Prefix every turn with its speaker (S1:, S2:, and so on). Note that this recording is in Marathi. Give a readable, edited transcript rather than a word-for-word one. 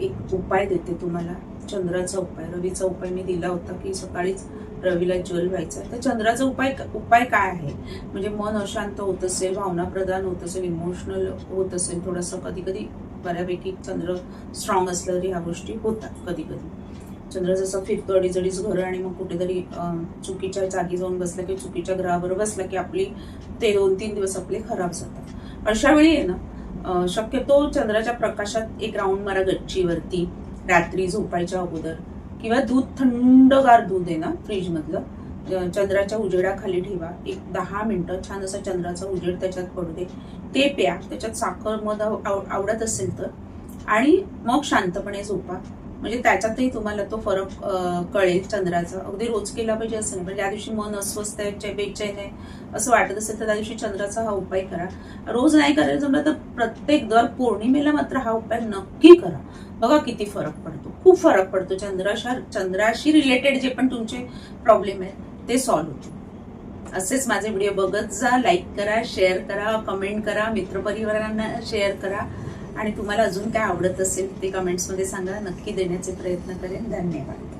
S1: एक उपाय देते तुम्हाला, चंद्राचा उपाय. रवीचा उपाय मी दिला होता की सकाळीच रवीला ज्वल व्हायचा. तर चंद्राचा उपाय काय आहे, म्हणजे मन अशांत होत असेल, भावना प्रधान होत असेल, इमोशनल होत असेल थोडंसं, कधी कधी बऱ्यापैकी चंद्र स्ट्रॉंग असलं तरी ह्या गोष्टी होतात. कधी कधी चंद्र जसं फिरतो अडीच घर आणि मग कुठेतरी चुकीच्या जागी जाऊन बसला की चुकीच्या ग्रहावर बसला की आपली ते 2-3 दिवस आपले खराब जातात. अशा वेळी आहे ना, शक्यतो चंद्राच्या प्रकाशात एक राऊंड मारा गच्चीवरती रात्री झोपायच्या अगोदर, किंवा दूध, थंडगार दूध आहे ना फ्रीज मधलं, चंद्राच्या उजेडाखाली ठेवा. एक 10 मिनिटं छान असा चंद्राचा उजेड त्याच्यात पडू दे, ते प्या. त्याच्यात साखर मध आवडत असेल तर, आणि मग शांतपणे झोपा. म्हणजे त्याच्यातही तुम्हाला तो फरक कळेल चंद्राचा. अगदी रोज केला पाहिजे असं नाही, पण ज्या दिवशी मन अस्वस्थ आहे, बेचैन आहे असं वाटत असेल तर त्या दिवशी चंद्राचा हा उपाय करा. रोज नाही करायला जमलं तर प्रत्येक दर पौर्णिमेला मात्र हा उपाय नक्की करा. बघा किती फरक पडतो, खूप फरक पडतो. चंद्राशी रिलेटेड जे पण तुमचे प्रॉब्लेम आहेत ते सॉल्व्ह होतील. असेच माझे व्हिडिओ बघत जा, लाईक करा, शेअर करा, कमेंट करा, मित्रपरिवारांना शेअर करा, आणि तुम्हाला अजून काय आवडत असेल ते कमेंट्समध्ये सांगा. नक्की देण्याचे प्रयत्न करेन. धन्यवाद.